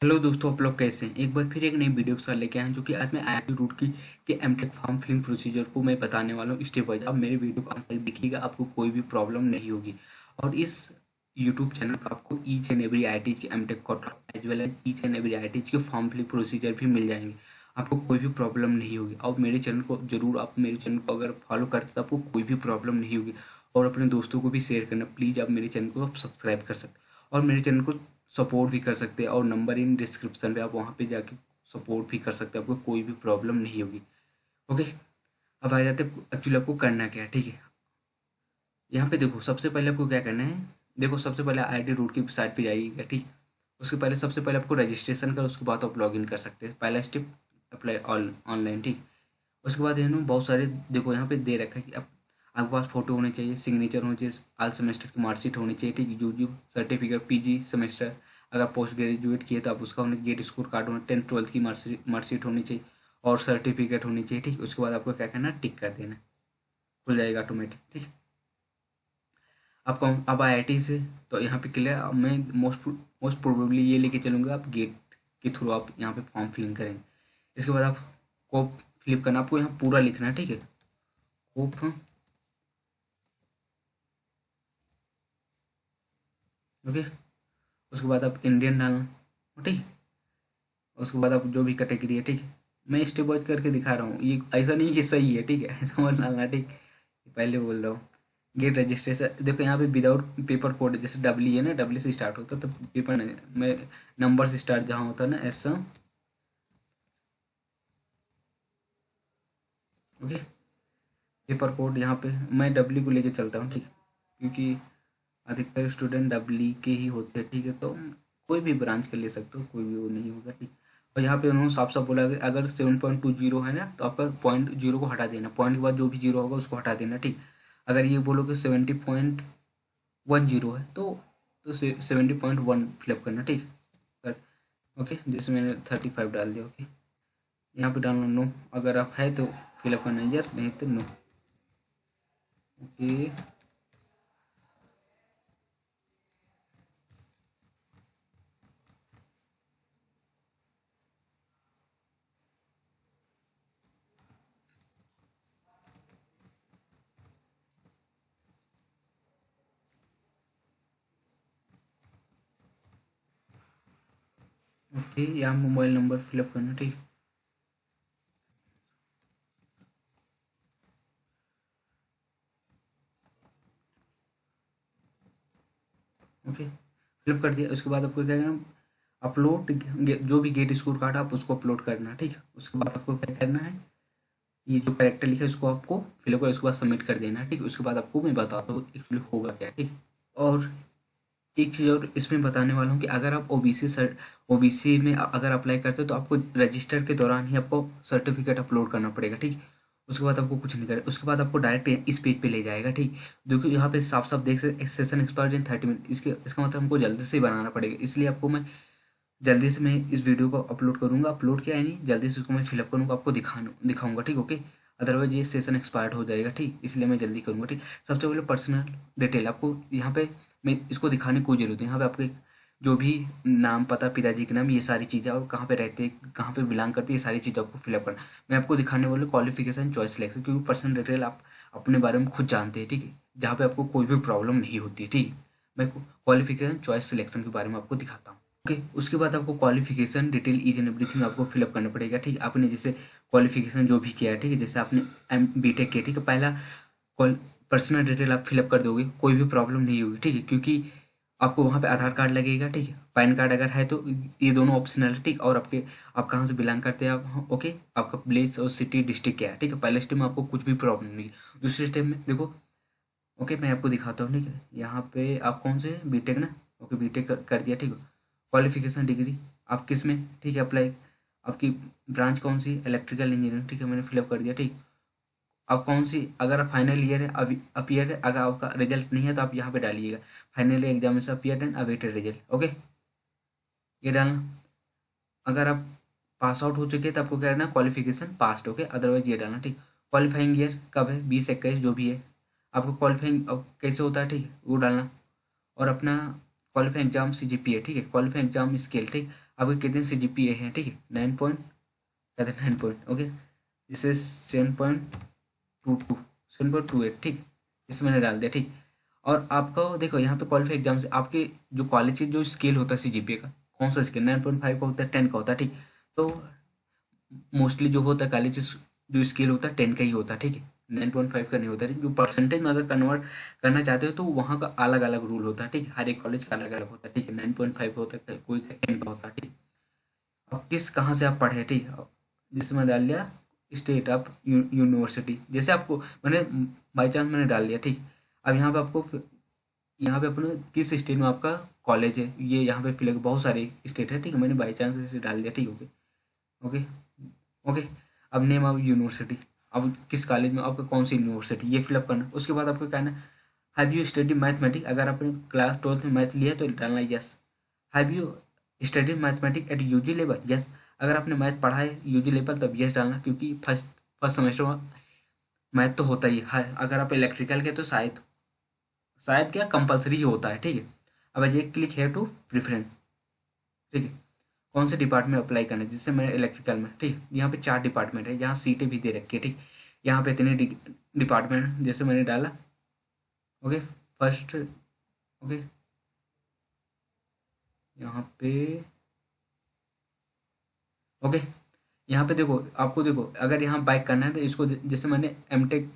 Hello दोस्तों, आप लोग कैसे हैं? एक बार फिर एक नई वीडियो के साथ लेके आए हैं जो कि आज मैं आईआईटी रुड़की के एमटेक फॉर्म फिलिंग प्रोसीजर को मैं बताने वाला हूँ स्टेप वाइज। आप मेरे वीडियो को अंत तक देखिएगा, आपको कोई भी प्रॉब्लम नहीं होगी। और इस यूट्यूब चैनल पर आपको ईच एंड एवरी आईआईटी के MTech cut as well as each and every IIT के फॉर्म फिलिंग प्रोसीजर भी मिल जाएंगे। आपको कोई भी प्रॉब्लम नहीं होगी। और मेरे चैनल को जरूर, आप मेरे चैनल को अगर फॉलो करते तो आपको कोई भी प्रॉब्लम नहीं होगी। और अपने दोस्तों को भी शेयर करना प्लीज़। आप मेरे चैनल को आप सब्सक्राइब कर सकते और मेरे चैनल को सपोर्ट भी कर सकते हैं। और नंबर इन डिस्क्रिप्शन पे, आप वहाँ पे जाके सपोर्ट भी कर सकते हैं। आपको कोई भी प्रॉब्लम नहीं होगी। ओके, अब आ जाते हैं एक्चुअली आपको करना क्या है। ठीक है, यहाँ पे देखो, सबसे पहले आपको क्या करना है। देखो, सबसे पहले आईआईटी रूट की साइट पे जाइएगा। ठीक, उसके पहले सबसे पहले आपको रजिस्ट्रेशन कर, उसके बाद आप लॉग इन कर सकते हैं। पहला स्टेप अप्लाई ऑनलाइन। ठीक, उसके बाद ये ना बहुत सारे, देखो यहाँ पे दे रखा है कि आप आपके पास फोटो होने चाहिए, सिग्नेचर होनी चाहिए, आल सेमेस्टर की मार्कशीट होनी चाहिए। ठीक, यूजी सर्टिफिकेट, पीजी सेमेस्टर, अगर पोस्ट ग्रेजुएट किए तो आप उसका होना, गेट स्कोर कार्ड होना, 10th 12th की मार्कशीट होनी चाहिए और सर्टिफिकेट होनी चाहिए। ठीक, उसके बाद आपको क्या करना है, टिक कर देना, खुल जाएगा ऑटोमेटिक। ठीक, आप कौन, अब आईआईटी से तो यहाँ पे क्लियर। अब मैं मोस्ट प्रोबेबली ये लेके चलूँगा, आप गेट के थ्रू आप यहाँ पे फॉर्म फिलिंग करेंगे। इसके बाद आपको फिलिप करना, आपको यहाँ पूरा लिखना है। ठीक है, होप, ओके। उसके बाद आप इंडियन डालना। ठीक है, उसके बाद आप जो भी कैटेगरी है। ठीक है, मैं स्टेप वाइज करके दिखा रहा हूँ, ये ऐसा नहीं कि सही है। ठीक है, ऐसा मत डालना। ठीक, पहले बोल रहा हूँ। गेट रजिस्ट्रेशन, देखो यहाँ पे विदाउट पेपर कोड, जैसे डब्ल्यू है ना, डब्ल्यू से स्टार्ट होता है तो पेपर नहीं, मैं नंबर से स्टार्ट जहाँ होता है ना, ऐसा। ओके, पेपर कोड यहाँ पे मैं डब्ल्यू को लेके चलता हूँ। ठीक, क्योंकि अधिकतर स्टूडेंट डब्ल्यू के ही होते हैं। ठीक है, तो कोई भी ब्रांच के ले सकते हो, कोई भी वो नहीं होगा। ठीक, और यहाँ पे उन्होंने साफ साफ बोला कि अगर 7.20 है ना तो आपका पॉइंट जीरो को हटा देना, पॉइंट के बाद जो भी जीरो होगा उसको हटा देना। ठीक, अगर ये बोलो कि 70.10 है तो 70.1 फिलअप करना। ठीक, कर, ओके, जैसे मैंने 35 डाल दिया। ओके, यहाँ पे डालना नो, अगर आप है तो फिलअप करना यस, नहीं तो नो। ओके, ओके, यहाँ मोबाइल नंबर फिलअप करना। ठीक, ओके, फिलअप कर दिया। उसके बाद आपको क्या करना, अपलोड, जो भी गेट स्कोर कार्ड आप उसको अपलोड करना। ठीक है, उसके बाद आपको क्या करना है, ये जो कैरेक्टर लिखा है उसको आपको फिलअप कर, उसके बाद सबमिट कर देना। ठीक, उसके बाद आपको मैं बताता हूँ एक्चुअली होगा क्या। ठीक, और एक चीज़ और इसमें बताने वाला हूँ कि अगर आप ओबीसी में अगर अप्लाई करते हो तो आपको रजिस्टर के दौरान ही आपको सर्टिफिकेट अपलोड करना पड़ेगा। ठीक, उसके बाद आपको कुछ नहीं करना, उसके बाद आपको डायरेक्ट इस पेज पे ले जाएगा। ठीक, देखो यहाँ पे साफ साफ देख सकते, सेशन एक्सपायर इन 30 मिनट, इसका मतलब हमको जल्दी से ही बनाना पड़ेगा। इसलिए आपको मैं जल्दी से, मैं इस वीडियो को अपलोड करूँगा, अपलोड किया है नहीं, जल्दी से उसको मैं फिलअप करूँगा, आपको दिखाऊंगा। ठीक, ओके, अदरवाइज ये सेशन एक्सपायर्ड हो जाएगा। ठीक, इसलिए मैं जल्दी करूँगा। ठीक, सबसे पहले पर्सनल डिटेल आपको यहाँ पे, मैं इसको दिखाने की कोई जरूरत नहीं। यहाँ पे आपके जो भी नाम, पता, पिताजी के नाम, ये सारी चीज़ें, और कहाँ पे रहते हैं, कहाँ पे बिलोंग करते हैं, ये सारी चीज़ें आपको फिलअप करना। मैं आपको दिखाने वाला क्वालिफिकेशन, चॉइस सिलेक्शन, क्योंकि पर्सनल डिटेल आप अपने बारे में खुद जानते हैं। ठीक है, जहाँ पे आपको कोई भी प्रॉब्लम नहीं होती है। ठीक है, मैं क्वालिफिकेशन, चॉइस सिलेक्शन के बारे में आपको दिखाता हूँ। ओके, उसके बाद आपको qualification detail each and everything आपको फिलअप करना पड़ेगा। ठीक, आपने जैसे क्वालिफिकेशन जो भी किया है, ठीक है, जैसे आपने बीटेक किया, ठीक है, पहला पर्सनल डिटेल आप फिलअप कर दोगे, कोई भी प्रॉब्लम नहीं होगी। ठीक है, क्योंकि आपको वहाँ पे आधार कार्ड लगेगा। ठीक है, पैन कार्ड अगर है तो ये दोनों ऑप्शनल है। ठीक, और आपके, आप कहाँ से बिलोंग करते हैं आप, ओके, आपका प्लेस और सिटी डिस्ट्रिक्ट क्या है। ठीक है, पहले स्टेप में आपको कुछ भी प्रॉब्लम नहीं है। दूसरे स्टेप में देखो, ओके, मैं आपको दिखाता हूँ। ठीक है, यहाँ पे आप कौन से बीटेक ना, ओके, बीटेक कर दिया। ठीक है, क्वालिफिकेशन डिग्री आप किस में, ठीक है, अप्लाई, आपकी ब्रांच कौन सी, इलेक्ट्रिकल इंजीनियरिंग। ठीक है, मैंने फिलअप कर दिया। ठीक, आप कौन सी, अगर फाइनल ईयर है, अपियर है, अगर आपका रिजल्ट नहीं है तो आप यहाँ पे डालिएगा final examination appear and awaited result. Okay, ये डालना। अगर आप पास आउट हो चुके हैं तो आपको क्या करना, क्वालिफिकेशन पास्ट। ओके, अदरवाइज ये डालना। ठीक, क्वालिफाइंग ईयर कब है, 20 21 जो भी है, आपको क्वालिफाइंग कैसे होता है, ठीक है, वो डालना। और अपना क्वालिफाइंग एग्जाम सीजीपीए, ठीक है, क्वालिफाइंग एग्जाम स्केल। ठीक, आपके कितने CGPA हैं, ठीक है, 9 पॉइंट, कहते हैं 9 पॉइंट, ओके, जिससे 7.22, 7.28, ठीक, इसमें मैंने डाल दिया, ठीक। और आपका देखो यहाँ पे क्वालिफाई एग्जाम से आपके जो कॉलेज की जो स्केल होता है CGPA का, कौन सा स्केल, 9.5 का होता है, 10 का होता है, ठीक। तो मोस्टली जो होता है कॉलेज जो स्केल होता है 10 का ही होता है, ठीक है, 9.5 का नहीं होता है। जो परसेंटेज में अगर कन्वर्ट करना चाहते हो तो वहाँ का अलग अलग रूल होता है, ठीक है, हर एक कॉलेज का अलग अलग होता है, ठीक है, 9.5 का होता है, कोई का 10 का होता है, ठीक। अब किस कहाँ से आप पढ़े, ठीक है, जिसमें डाल लिया स्टेट ऑफ यूनिवर्सिटी, जैसे आपको मैंने बाई चांस मैंने डाल लिया, ठीक। अब यहाँ पे आपको यहाँ पे अपने किस स्टेट में आपका कॉलेज है ये यहाँ पे फिलहाल बहुत सारे स्टेट है, ठीक है, मैंने बाई चांस ऐसे डाल दिया, ठीक, ओके, ओके, ओके। अब नेम ऑफ यूनिवर्सिटी, अब किस कॉलेज में आपका कौन सी यूनिवर्सिटी ये फिलअप करना। उसके बाद आपको कहना हैव यू स्टडी मैथमेटिक, अगर आपने क्लास 12th में मैथ लिया है तो डालना yes. Have you study mathematic at UG level, yes. अगर आपने मैथ पढ़ा है यूजी लेवल तब यस डालना, क्योंकि फर्स्ट फर्स्ट सेमेस्टर में मैथ तो होता ही है। अगर आप इलेक्ट्रिकल के तो शायद शायद क्या कंपलसरी ही होता है, ठीक है। अब ये क्लिक है टू प्रेफरेंस, ठीक है, कौन से डिपार्टमेंट अप्लाई करना है, जिससे मैंने इलेक्ट्रिकल में, ठीक, यहाँ पे 4 डिपार्टमेंट है, यहाँ सीटें भी दे रखी है, ठीक, यहाँ पे इतने डिपार्टमेंट जैसे मैंने डाला, ओके, फर्स्ट, ओके, यहाँ पे, ओके, यहाँ पे देखो, आपको देखो अगर यहाँ बाइक करना है तो इसको जैसे मैंने एमटेक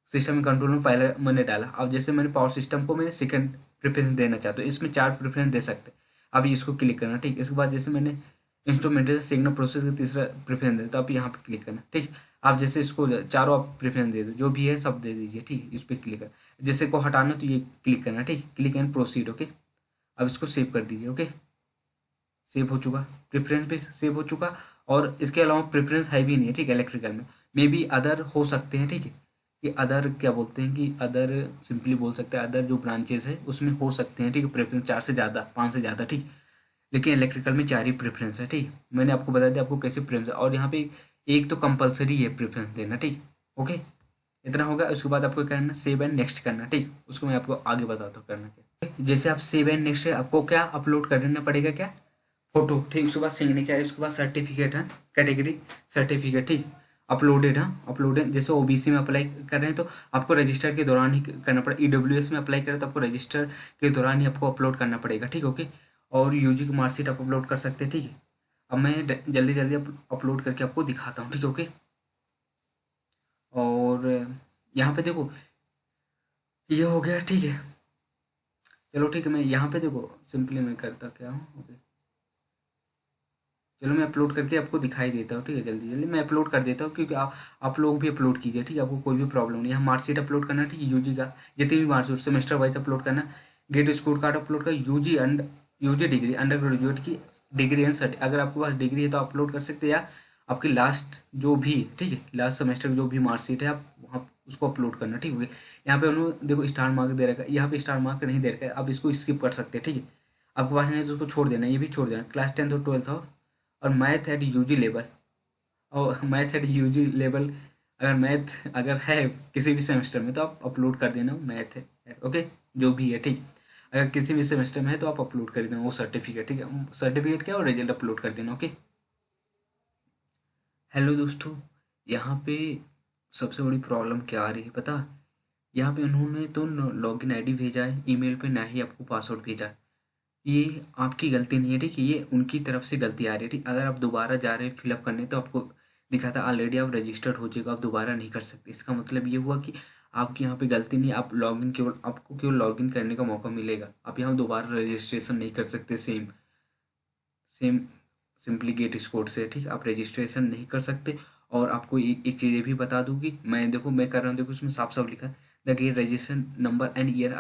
सिस्टम एंड कंट्रोल में पहले मैंने डाला, अब जैसे मैंने पावर सिस्टम को मैंने सेकंड प्रेफरेंस देना चाहता हूँ, इसमें 4 प्रेफरेंस दे सकते हैं। अब इसको क्लिक करना, ठीक, इसके बाद जैसे मैंने इंस्ट्रूमेंटेशन सिग्नल प्रोसेस का तीसरा प्रेफरेंस दे, तो आप यहाँ पे क्लिक करना, ठीक। आप जैसे इसको चारों आप प्रेफरेंस दे दो, जो भी है सब दे दीजिए, ठीक, इस पर क्लिक कर, जैसे को हटाना तो ये क्लिक करना, ठीक, क्लिक एंड प्रोसीड, ओके। अब इसको सेव कर दीजिए, ओके, सेव हो चुका, प्रेफरेंस भी सेव हो चुका। और इसके अलावा प्रेफरेंस है भी नहीं है, ठीक है, इलेक्ट्रिकल में मे बी अदर हो सकते हैं, ठीक है, कि अदर क्या बोलते हैं कि अदर सिंपली बोल सकते हैं, अदर जो ब्रांचेस है उसमें हो सकते हैं, ठीक है, प्रेफरेंस 4 से ज़्यादा, 5 से ज़्यादा, ठीक। लेकिन इलेक्ट्रिकल में 4 ही प्रेफरेंस है, ठीक, मैंने आपको बता दिया आपको कैसे प्रेफरेंस, और यहाँ पे एक तो कंपलसरी है प्रेफरेंस देना, ठीक, ओके। इतना होगा, उसके बाद आपको क्या करना, सेव एंड नेक्स्ट करना, ठीक, उसको मैं आपको आगे बताता हूँ करना क्या। जैसे आप सेव एंड नेक्स्ट है, आपको क्या अपलोड कर देना पड़ेगा, क्या, फोटो, ठीक, उसके बाद सिग्नेचर, उसके बाद सर्टिफिकेट है, कैटेगरी सर्टिफिकेट, ठीक, अपलोडेड है, अपलोडेड, जैसे ओबीसी में अप्लाई कर रहे हैं तो आपको रजिस्टर के दौरान ही करना पड़ेगा, ईडब्ल्यूएस में अप्लाई करें तो आपको रजिस्टर के दौरान ही आपको अपलोड करना पड़ेगा, ठीक, ओके। और यूजी की मार्कशीट आप अपलोड कर सकते हैं, ठीक है। अब मैं जल्दी जल्दी अपलोड करके आपको दिखाता हूँ, ठीक है, ओके। और यहाँ पे देखो ये हो गया, ठीक है, चलो ठीक है, मैं यहाँ पे देखो सिंपली मैं करता क्या हूँ, ओके, चलो मैं अपलोड करके आपको दिखाई देता हूँ, ठीक है, जल्दी जल्दी मैं अपलोड कर देता हूँ, क्योंकि आप लोग भी अपलोड कीजिए, ठीक है, आपको कोई भी प्रॉब्लम नहीं। यहाँ मार्कशीट अपलोड करना, ठीक है, यूजी का जितनी भी मार्कशीट सेमेस्टर वाइज अपलोड करना, गेट स्कोर कार्ड अपलोड कर, यूजी डिग्री अंडर ग्रेजुएट की डिग्री एंड सर्टिफिकेट, अगर आपके पास डिग्री है तो अपलोड कर सकते हैं, या आपकी लास्ट जो भी, ठीक है, लास्ट सेमेस्टर जो भी मार्कशीट है आप वहाँ उसको अपलोड करना, ठीक है। यहाँ पे उन्होंने देखो स्टार मार्क दे रखा है, यहाँ पे स्टार मार्क नहीं दे रखा है, आप इसको स्किप कर सकते हैं, ठीक है, आपके पास नहीं है तो उसको छोड़ देना, ये भी छोड़ देना, क्लास 10th और 12th और मैथ एट यूजी लेवल, और मैथ एट यूजी लेवल, अगर मैथ अगर है किसी भी सेमेस्टर में तो आप अपलोड कर देना मैथ है, ओके, जो भी है, ठीक। अगर किसी भी सेमेस्टर में है तो आप अपलोड कर देना वो सर्टिफिकेट, ठीक है, सर्टिफिकेट क्या और रिजल्ट अपलोड कर देना, ओके। हेलो दोस्तों, यहाँ पे सबसे बड़ी प्रॉब्लम क्या आ रही है पता, यहाँ पे उन्होंने तो लॉगिन आईडी भेजा है ईमेल पे, ना ही आपको पासवर्ड भेजा है। ये आपकी गलती नहीं है, ठीक है, ये उनकी तरफ से गलती आ रही है, ठीक। अगर आप दोबारा जा रहे हैं फिलअप करने तो आपको दिखाता ऑलरेडी आप रजिस्टर्ड हो चुका, आप दोबारा नहीं कर सकते। इसका मतलब ये हुआ कि आपकी यहाँ पे गलती नहीं, आप लॉगिन केवल आपको केवल लॉगिन करने का मौका मिलेगा, आप यहाँ दोबारा रजिस्ट्रेशन नहीं कर सकते, same same simply get score से, ठीक, आप रजिस्ट्रेशन नहीं कर सकते। और आपको एक चीज़ ये भी बता दूंगी, मैं देखो मैं कर रहा हूँ, देखो उसमें साफ साफ लिखा है the GATE registration number and year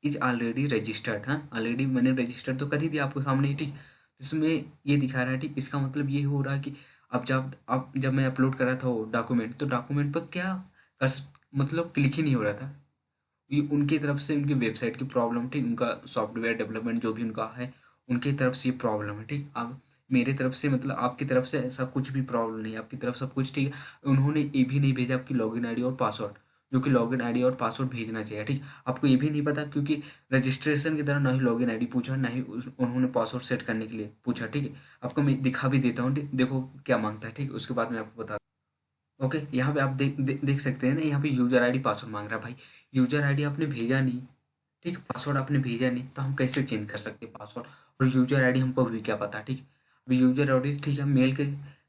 is already registered, हाँ ऑलरेडी मैंने रजिस्टर्ड तो कर ही दिया आपको सामने ही, ठीक। इसमें ये दिखा रहा है, ठीक, इसका मतलब ये हो रहा है कि अब जब मैं अपलोड कर रहा था वो डॉक्यूमेंट, तो डॉक्यूमेंट पर क्या मतलब क्लिक ही नहीं हो रहा था, ये उनकी तरफ से उनकी वेबसाइट की प्रॉब्लम, ठीक, उनका सॉफ्टवेयर डेवलपमेंट जो भी उनका है उनकी तरफ से ये प्रॉब्लम है, ठीक। अब मेरी तरफ से मतलब आपकी तरफ से ऐसा कुछ भी प्रॉब्लम नहीं है, आपकी तरफ सब कुछ ठीक है। उन्होंने ये भी नहीं भेजा आपकी लॉगिन आईडी और पासवर्ड, जो कि लॉगिन आईडी और पासवर्ड भेजना चाहिए, ठीक। आपको ये भी नहीं पता, क्योंकि रजिस्ट्रेशन की तरह ना ही लॉगिन आईडी पूछा, ना ही उन्होंने पासवर्ड सेट करने के लिए पूछा, ठीक है। आपको मैं दिखा भी देता हूँ, देखो क्या मांगता है, ठीक। उसके बाद मैं आपको बता, ओके। यहाँ पे आप देख सकते हैं ना, यहाँ पे यूजर आईडी पासवर्ड मांग रहा है भाई। यूजर आईडी आपने भेजा नहीं, ठीक। पासवर्ड आपने भेजा नहीं, तो हम कैसे चेंज कर सकते हैं पासवर्ड? और यूजर आईडी हमको अभी क्या पता, ठीक। अभी यूजर आईडी, ठीक है, मेल के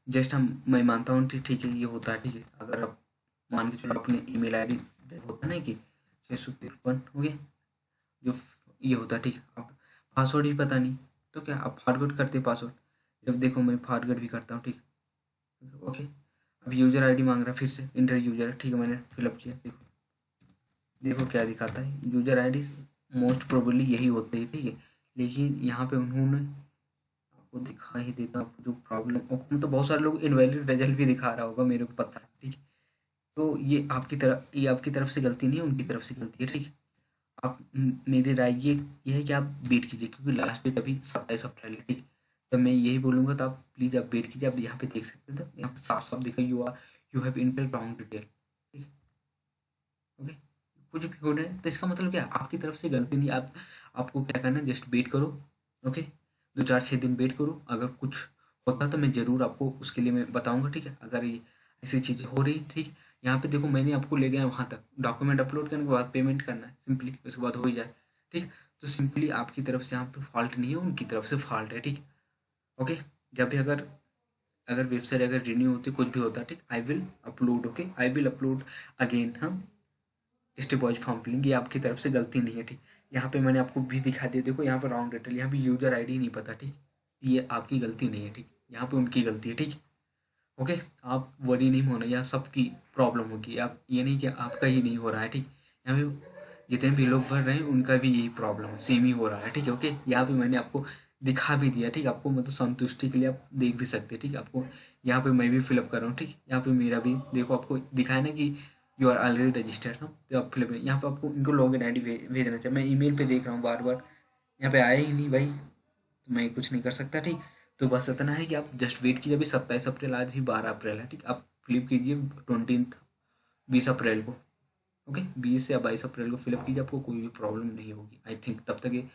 जस्ट हम, मैं मानता हूँ, ठीक है, ये होता है, ठीक है। अगर आप मान के चलो अपने ईमेल आईडी होता है ना कि 653, ओके, जो ये होता है, ठीक। अब पासवर्ड ही पता नहीं, तो क्या आप फॉरगेट करते हैं पासवर्ड? जब देखो मैं फॉरगेट भी करता हूँ, ठीक, ओके। अब यूजर आईडी मांग रहा है फिर से, इंटर यूजर, ठीक है, मैंने फिलअप किया, देखो देखो क्या दिखाता है। यूजर आईडी मोस्ट प्रोबेबली यही होते हैं, ठीक है। लेकिन यहाँ पे उन्होंने आपको दिखा ही देता, आपको जो प्रॉब्लम, मतलब बहुत सारे लोग इनवैलिड रिजल्ट भी दिखा रहा होगा, मेरे को पता है, ठीक है। तो ये आपकी तरफ से गलती नहीं है, उनकी तरफ से गलती है, ठीक है। आप मेरी राय ये है कि आप वेट कीजिए, क्योंकि लास्ट डेट अभी 27 अप्रैल है, ठीक। तब मैं यही बोलूँगा, तो आप प्लीज़ आप वेट कीजिए। आप यहाँ पे देख सकते हैं, तो यहाँ पे साफ साफ दिखा, you have inter wrong detail, ठीक, ओके। कुछ भी हो रहा है तो इसका मतलब क्या, आपकी तरफ से गलती नहीं। आपको क्या करना है, जस्ट वेट करो, ओके। 2 4 6 दिन वेट करो, अगर कुछ होता तो मैं ज़रूर आपको उसके लिए मैं बताऊंगा, ठीक है। अगर ये ऐसी चीज़ें हो रही, ठीक। यहाँ पे देखो मैंने आपको ले गया वहाँ तक, डॉक्यूमेंट अपलोड करने के बाद पेमेंट करना है सिंपली, उसके बाद हो ही जाए, ठीक। तो सिंपली आपकी तरफ से यहाँ पे फॉल्ट नहीं है, उनकी तरफ से फॉल्ट है, ठीक, ओके। जब भी अगर अगर वेबसाइट अगर रिन्यू होती, कुछ भी होता, ठीक, I will upload, okay, I will upload again, हाँ। स्टेप वाइज फॉर्म फिलिंग, ये आपकी तरफ से गलती नहीं है, ठीक। यहाँ पे मैंने आपको भी दिखा दिया, देखो यहाँ पे रॉन्ग डिटेल, यहाँ पे यूजर आईडी नहीं पता, ठीक। ये आपकी गलती नहीं है, ठीक, यहाँ पे उनकी गलती है, ठीक, ओके। आप वरी नहीं होना, यहाँ सबकी प्रॉब्लम होगी, आप ये नहीं कि आपका ही नहीं हो रहा है, ठीक। यहाँ पे जितने भी लोग भर रहे हैं उनका भी यही प्रॉब्लम है, सेम ही हो रहा है, ठीक है, ओके। यहाँ पे मैंने आपको दिखा भी दिया, ठीक। आपको मतलब संतुष्टि के लिए आप देख भी सकते हैं, ठीक। आपको यहाँ पे मैं भी फिलअप कर रहा हूँ, ठीक। यहाँ पे मेरा भी देखो, आपको दिखाया ना कि यू आर ऑलरेडी रजिस्टर्ड ना, तो आप फिलअप, यहाँ पे आपको इनको लॉग इन आई डी भेजना चाहिए। मैं ईमेल पे देख रहा हूँ बार बार, यहाँ पे आया ही नहीं भाई, तो मैं कुछ नहीं कर सकता, ठीक। तो बस इतना है कि आप जस्ट वेट कीजिए, अभी 27 अप्रैल, आज ही 12 अप्रैल है, ठीक। आप फिलअप कीजिए 20 अप्रैल को, ओके। 20 या 22 अप्रैल को फिलअप कीजिए, आपको कोई भी प्रॉब्लम नहीं होगी, आई थिंक। तब तक ये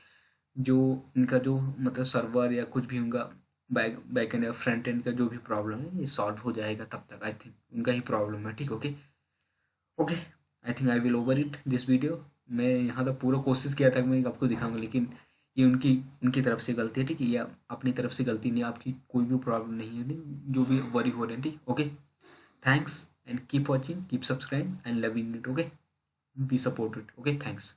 जो इनका जो मतलब सर्वर या कुछ भी उनका बैक एंड या फ्रंट एंड का जो भी प्रॉब्लम है, ये सॉल्व हो जाएगा तब तक, आई थिंक उनका ही प्रॉब्लम है, ठीक, okay. Okay, I think I will over it this video. मैं यहाँ तक पूरा कोशिश किया था कि मैं आपको दिखाऊंगा, लेकिन ये उनकी उनकी तरफ से गलती है, ठीक है। ये अपनी तरफ से गलती नहीं है, आपकी कोई भी प्रॉब्लम नहीं है, नहीं, जो भी वरी हो रहे हैं, ठीक, okay. Thanks and keep watching, keep subscribe and loving it, okay. Be supported, okay, thanks.